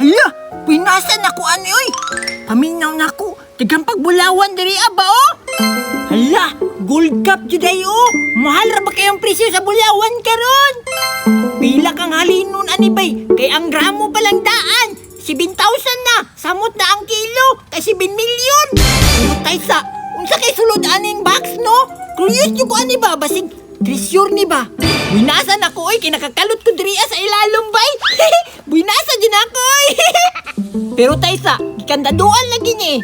Hala, pinasan ako ani oy. Paminaw na ako. Tigang pagbulawan diri ba oh? Hala, gold cup jud ay oh. Mahal ra ba kayong presyo sa bulawan karon? Pila kang halinon ani bay, kay ang gramo pa lang daan. 7,000 na, samot na ang kilo, kay 7 milyon. Ano kaysa, unsa kay sulod aning box no? Curious jud ko ani ba, basig treasure ni ba? Buinasan ako oy, kay nakakalot ko diri sa ilalom bay. Buinasan din ako oy. Pero taysa, gikandaduan lagi ni.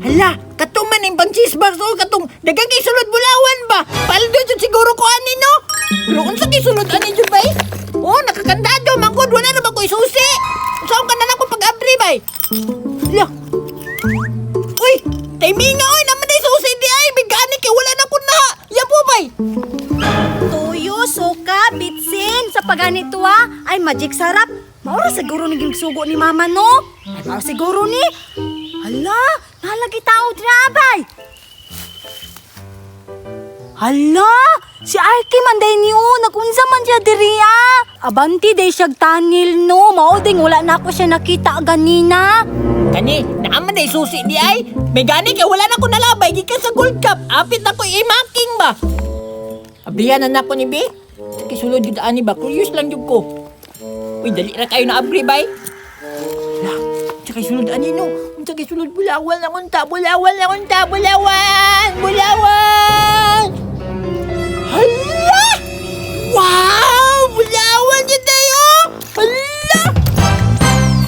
Hala, katong man yung bang cheesebox o katong dagang kay sulod bulawan ba? Paldo jud siguro ko ani no? Pero unsa kay sulod ani jud bay? Oh, nakakandado mangkod wala na ba ko isusi? Unsaon ka na nako pag-abri bay? Hala. Uy, timinga oy naman day susi di ay bigani kay wala na ko na. Yapo bay. Tuyo, suka, bitsin, sa paganito ay magic sarap. Maura siguro ni gingsugo ni mama no? Ay maura siguro ni. Hala, nalagi tao drabay. Hala, si Arky man day niyo, nagunsa man siya diriya. Abanti day siyag tanil no, mauding wala na ako siya nakita ganina. Kani, naaman day susi di ay. May gani kay wala na ko nalabay gikan sa Gold Cup. Apit na ko imaking ba? Abrihan na ko ni Bi. Kay sulod jud ani ba? Curious lang jud ko. Uy, dali ra kayo na abri bay. La, tsaka sulod ani no. Unsa kay sulod bulawan lang unta, bulawan lang unta, bulawan, bulawan. Hala! Wow! Bulawan jud tayo. Hala!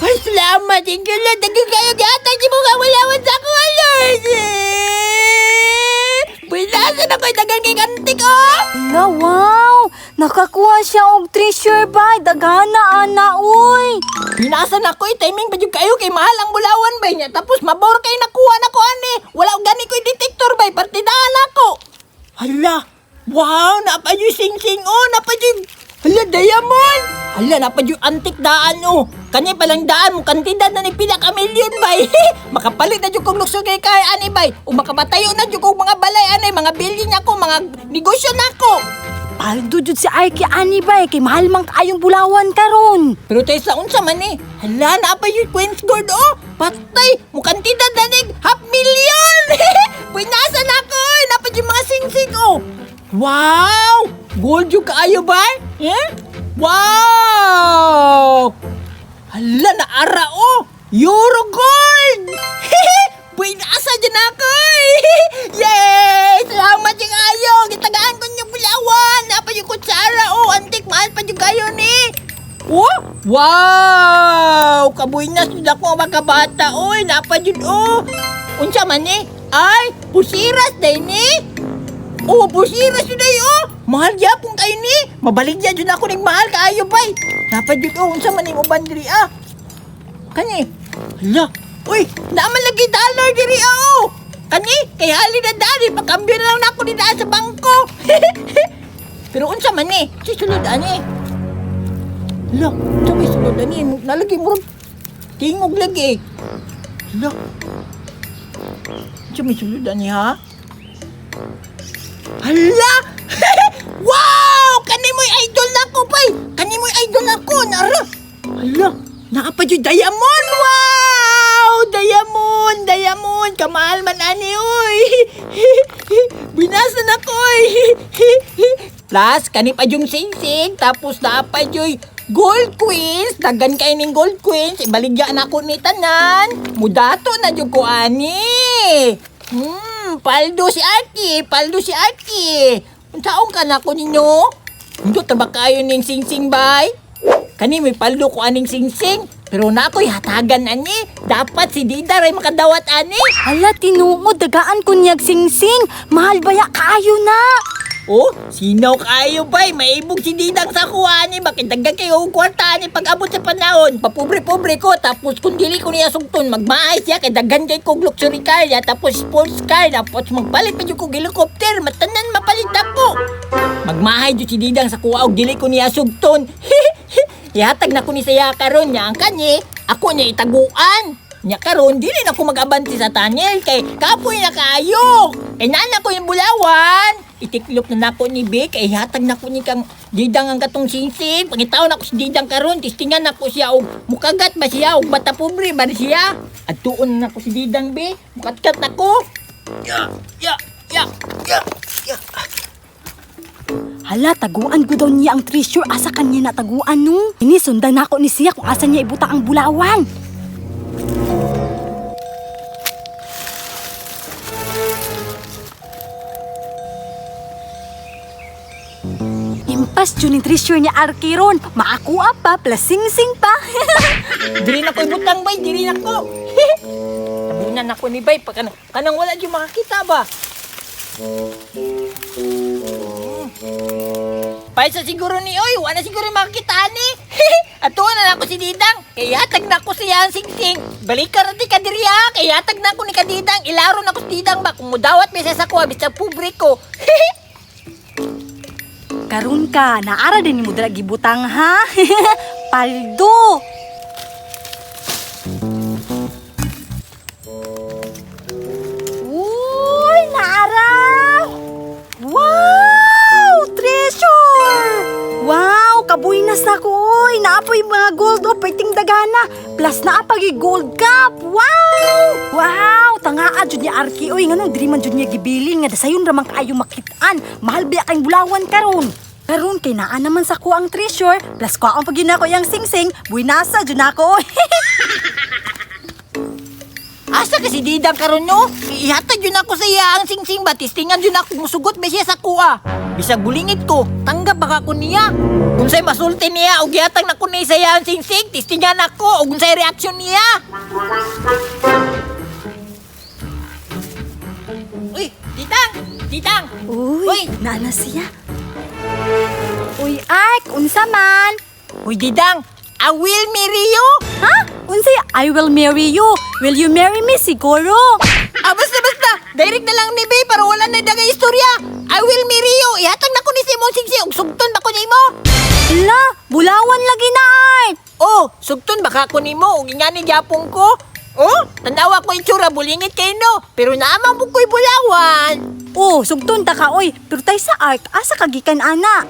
Ay, salamat. Thank you lang. Dagang kayo gatang di mo nga bulawan sa ako. Hala! Bulasan ako dagang gigantik oh. Hala, wow! Nakakuha siya og treasure ba? Dagana ana uy. Binasan ako timing ba jud kayo kay mahal ang bulawan bay niya. Tapos mabor kay nakuha nako ani. Wala og gani ko detector bay partidahan ako. Hala. Wow, napa jud sing-sing oh, napa jud. Hala diamond. Hala napa jud antik daan oh. Kanya palang daan mo kantidad na ni pila ka milyon bay. Makapalit na jud kog lukso kay ani bay. O makabatayo na jud kog mga balay ani, mga bilhin ako, mga negosyo nako. Paldo jud si Arky ani ba kay mahal man kaayong bulawan karon. Pero tayo sa unsa man eh. Hala, naapa yung Queen's Gold oh. Patay, mukhang tida danig, 500,000. Pinasan ako eh. Naapa yung mga sing-sing oh. Wow! Gold yung kaayo ba? Eh? Wow! Hala, naara oh. Euro gold! Pinasan dyan ako eh. Yay! Salamat yung kayo. Gitagaan ko yung bulawan. Naapa yung kutsara oh. Antik, mahal pa yung kayo ni. Oh! Wow! Kabuhin na sila ko mga bata. Oy, napa yun oh. Unsa man eh? Ay, pusiras day ni. Oh, pusiras yun day oh. Mahal yapong kayo ni. Mabaligyan yun ako ng mahal kaayo bay. Napa yun oh. Unsa man yung uban diri ah. Kani. Hala. Uy, naman lagi dollar diri oh. Kani, kay hali na dali. Pakambyo na lang ako ni daan sa bangko. Pero unsa man eh. Si sulod ani. Hala, ito may sulod ani. Nalagay mo rin. Tingog lagi. Hala. Ito may sulod ani ha? Hala! Wow! Kani mo'y idol na ko, pay! Kani mo'y idol na ko, nara! Hala! Nakapa yung diamond! Wow! Diamond! Diamond! Kamahal man ani, oy! Binasan ako, oy! Plus, kani pa yung sing-sing, tapos napay yung gold queens, dagan kayo ng gold queens, ibaligyan ako ni tanan, mudato na yung ko ani. Paldo si Arky, paldo si Arky. Unsaon ka na ko ninyo? Hindi taba kayo ning sing-sing bay? Kani may paldo ko aning sing-sing, pero na ako'y hatagan ani. Dapat si Didar ay makadawat ani. Hala, tinuod, dagaan ko niyag sing-sing. Mahal baya kaayo na. Oh, sinaw kayo bay, maibog si Didang sa kuha ni, bakit dagdag kayo ang kwarta ni pag-abot sa panahon, papobre-pobre ko, tapos kung dili ko niya sugton, magmaay siya, kay daghan kay kong luxury car niya, tapos sports car, tapos magpalit pa yung kong helicopter, matanan mapalit na po. Magmahay dyan si Didang sa kuha, og dili ko niya sugton. Ihatag na ko ni saya karon niya, ang kanyi, ako niya itaguan. Nya karon dili na ko mag-abanti sa tunnel kay kapoy na kaayo. Kay nana ko yung bulawan. Itiklop na nako ni Bek kay hatag na ko ni kang Didang ang katong singsing. Pangitaon ako si Didang karon, tistingan ako siya og mukagat ba siya og bata pobre ba siya? At tuon na ako si Didang be. Mukatkat na ko. Ya, ya, ya, ya, ya. Hala, taguan ko daw niya ang treasure. Asa kanya na taguan no? Ini sundan ako ni siya kung asa niya ibuta ang bulawan. Impas yun yung treasure niya Arkiron. Maakuha pa, plus sing-sing pa. Diri na ko ibutang bay, diri na ko. Tabunan ako ni bay pa kanang wala jud makakita ba. Paisa siguro ni oy, wala siguro makakita ni. Atuan na ako si Didang. Kaya tag na ko siya ang singsing. Balikan ra ti ka diri ha. Kaya tag na ko ni Kadidang. Ilaro na ko si Didang ba kung mudawat mi sa kuha bisa pobre ko. Karun ka, naara din ni mo dala gibutang ha. Paldo. Uy, naara. Wow, treasure. Wow, kabuinas na ko. Uy, naapoy mga gold o pwedeng dagana. Plus naapag gold cup. Wow. Wow, tangaa jud niya Arki. Uy, ngano diri man jud niya gibilin nga dasayon ra man kaayo makitaan. Mahal biya kay bulawan karon. Karon kay naa naman sa ko ang treasure. Plus ko ang pagina ko yang singsing. Buinasa jud nako. Asa ka si Didang karon no? Ihatag yun ako sa iya ang singsing ba? Tistingan yun ako musugot ba siya sa kuha. Bisag bulingit ko, tanggap baka ko niya. Kung sa'y masulti niya, o gihatag na ko niya sa iya ang singsing, tistingan ako, o kung sa'y reaksyon niya. Uy, Didang! Didang! Uy, naana siya. Uy, Ark, unsa man? Uy, Didang! I will marry you! Ha? Unsay I will marry you. Will you marry me siguro? Basta! Direct na lang ni Bay para wala na dagay istorya. I will marry you. Ihatag na ko ni Simon Singsi. Og sugton ba ko ni mo? La, bulawan lagi na Ark. Oh, sugton baka ko ni mo. Og ingani gyapon ko. Oh, tanawa ko itsura. Bulingit kay no. Pero naamang po ko'y bulawan. Oh, sugton ta ka oy. Pero tay sa Ark, asa kagikan ana?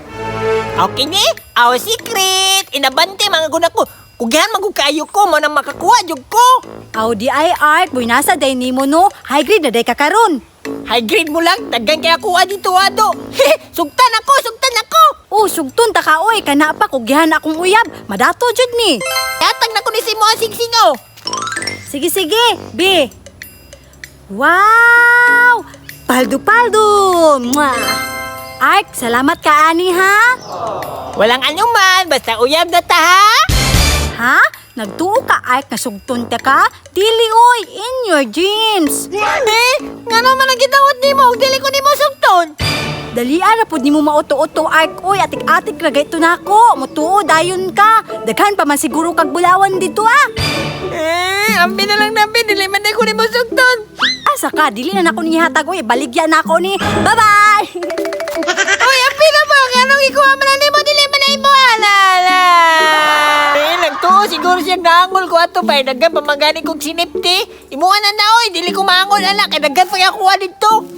Okay ni? Our secret. Inabante mga guna ko. Kugihan magugkayo ko. Mo nang makakuha jug ko. Aw di ay Ark, boy nasa day nimo no. High grade na day ka karon. High grade mo lang. Daggan kaya kuha dito ado. Sugtan ako. Oh, sugton ta ka oy. Kana pa kugihan akong uyab. Madato jud ni. Ihatag na ko ni Simon Singsi oh. Sige, B. Wow! Paldo-paldo! Mwah! Ark, salamat ka, ani, ha? Walang anuman. Basta uyab na ta ha. Ha? Nagtuo ka, Ark, na sugton ta ka? Dili, oy, in your dreams. Nga naman ang gitawat ni mo. Dili ko ni mo sugton. Dalian na po di mo mauto-uto, Ark, oy, atik-atik lagay ito na ako. Mutuo, dayon ka. Daghan pa man siguro kag bulawan dito, ah. Ambi na lang namin. Dili man na ko ni mo sugton. Asa ka, dili na ako nihatag, oy, baligyan na ako ni. Bye-bye! Uy, ambi na mo. Anong ikuha man na ni mo. Dili man na mo. Alala. Nagtuo siguro siya naangol ko ato pa. Daggan pamagani kong sinipti. Imuha na oy. Dili ko maangol. Ala, kay daggan pa kaya kuha dito.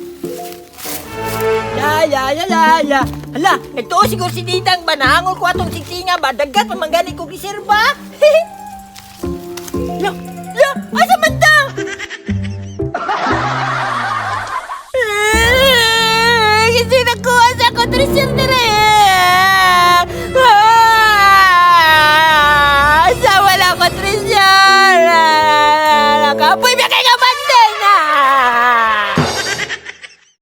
Ya. Hala, nagtuo siguro si Didang ba? Naangol ko atong siksinga ba? Daggan pamagani kong iserba. Look.